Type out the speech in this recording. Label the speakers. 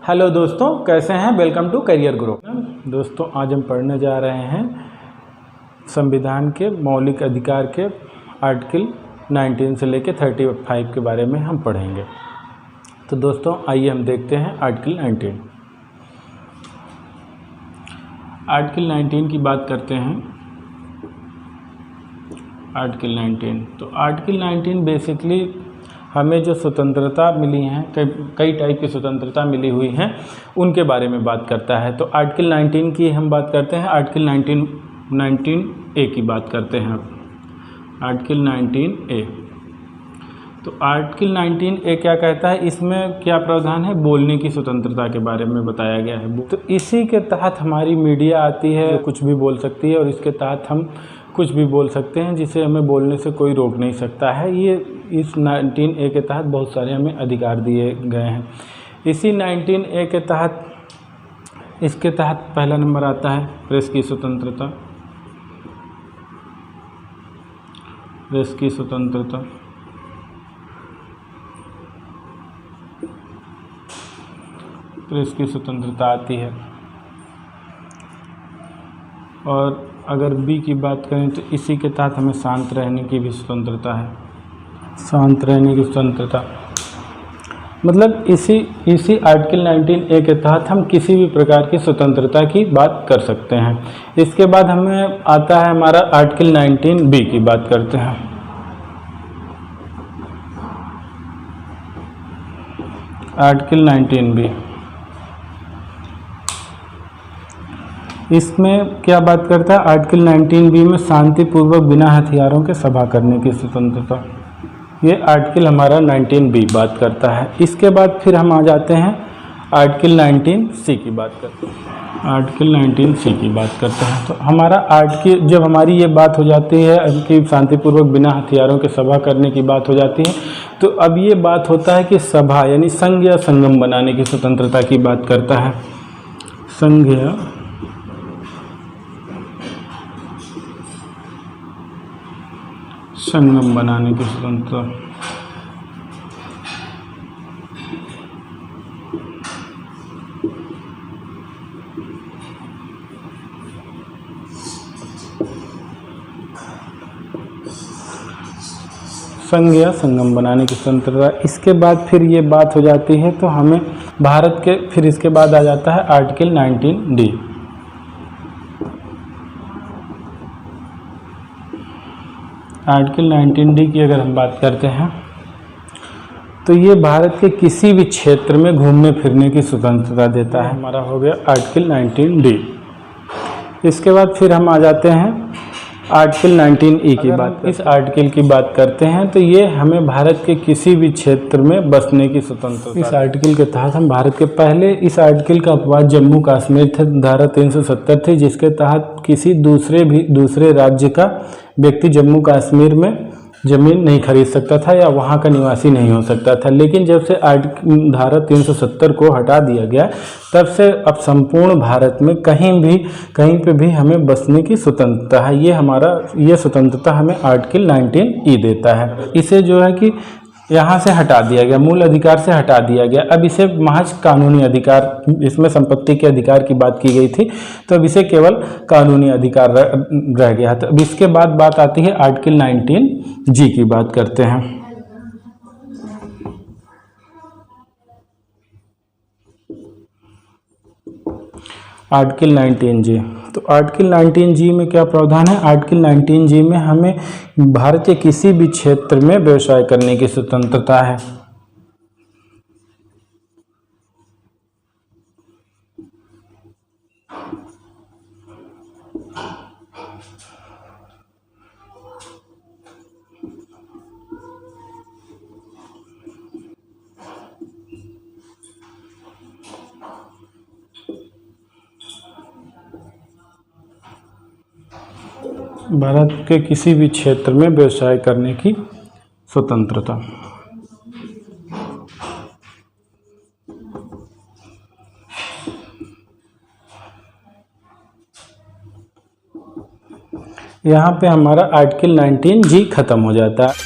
Speaker 1: Hello दोस्तों, कैसे हैं। Welcome to career grow. दोस्तों, आज हम पढ़ने जा रहे हैं संविधान के मौलिक अधिकार के आर्टिकल 19 से लेकर 35 के बारे में हम पढ़ेंगे। तो दोस्तों, आइए हम देखते हैं आर्टिकल 19। आर्टिकल 19 की बात करते हैं। आर्टिकल 19, तो आर्टिकल 19 बेसिकली हमें जो स्वतंत्रता मिली हैं, कई टाइप की स्वतंत्रता मिली हुई हैं, उनके बारे में बात करता है। तो आर्टिकल 19 की हम बात करते हैं। आर्टिकल 19A की बात करते हैं अब। आर्टिकल 19A, तो आर्टिकल 19A क्या कहता है, इसमें क्या प्रावधान है, बोलने की स्वतंत्रता के बारे में बताया गया है। तो इसी के तहत हमारी मीडिया आती है, जो कुछ भी बोल सकती है, और इसके तहत हम कुछ भी बोल सकते हैं, जिसे हमें बोलने से कोई रोक नहीं सकता है। ये इस 19A के तहत बहुत सारे हमें अधिकार दिए गए हैं। इसी 19A के तहत, इसके तहत पहला नंबर आता है प्रेस की स्वतंत्रता। प्रेस की स्वतंत्रता, प्रेस की स्वतंत्रता आती है। और अगर बी की बात करें तो इसी के तहत हमें शांत रहने की भी स्वतंत्रता है। शांत रहने की स्वतंत्रता मतलब इसी आर्टिकल 19A के तहत हम किसी भी प्रकार की स्वतंत्रता की बात कर सकते हैं। इसके बाद हमें आता है हमारा आर्टिकल 19B की बात करते हैं। आर्टिकल 19B, इसमें क्या बात करता है, आर्टिकल 19B में शांतिपूर्वक बिना हथियारों के सभा करने की स्वतंत्रता। ये आर्टिकल हमारा 19B बात करता है। इसके बाद फिर हम आ जाते हैं आर्टिकल 19C की बात करते हैं। आर्टिकल 19C की बात करते हैं। तो हमारा आर्टिकल, जब हमारी ये बात हो जाती है कि शांतिपूर्वक बिना हथियारों के सभा करने की बात हो जाती है, तो अब ये बात होता है कि सभा यानी संघ या संगम बनाने की स्वतंत्रता की बात करता है। संघ या संगम बनाने की स्वतंत्रता। संघ या संगम बनाने की स्वतंत्रता। इसके बाद फिर ये बात हो जाती है, तो हमें भारत के, फिर इसके बाद आ जाता है आर्टिकल 19D। आर्टिकल 19D की अगर हम बात करते हैं, तो ये भारत के किसी भी क्षेत्र में घूमने फिरने की स्वतंत्रता देता है। हमारा हो गया आर्टिकल 19D। इसके बाद फिर हम आ जाते हैं आर्टिकल 19E की बात। इस आर्टिकल की बात करते हैं, तो ये हमें भारत के किसी भी क्षेत्र में बसने की स्वतंत्रता। इस आर्टिकल के तहत हम भारत के, पहले इस आर्टिकल का अपवाद जम्मू कश्मीर थे, धारा 370 थी, जिसके तहत किसी दूसरे राज्य का व्यक्ति जम्मू कश्मीर में ज़मीन नहीं खरीद सकता था या वहाँ का निवासी नहीं हो सकता था। लेकिन जब से धारा 370 को हटा दिया गया, तब से अब संपूर्ण भारत में कहीं पे भी हमें बसने की स्वतंत्रता है। ये स्वतंत्रता हमें आर्टिकल 19E देता है। इसे जो है कि यहाँ से हटा दिया गया, मूल अधिकार से हटा दिया गया। अब इसे महज कानूनी अधिकार, इसमें संपत्ति के अधिकार की बात की गई थी, तो अब इसे केवल कानूनी अधिकार रह गया। तो अब इसके बाद बात आती है आर्टिकल 19G की बात करते हैं। आर्टिकल 19G, तो आर्टिकल 19G में क्या प्रावधान है, आर्टिकल 19G में हमें भारत के किसी भी क्षेत्र में व्यवसाय करने की स्वतंत्रता है। भारत के किसी भी क्षेत्र में व्यवसाय करने की स्वतंत्रता। यहाँ पे हमारा आर्टिकल 19G खत्म हो जाता है।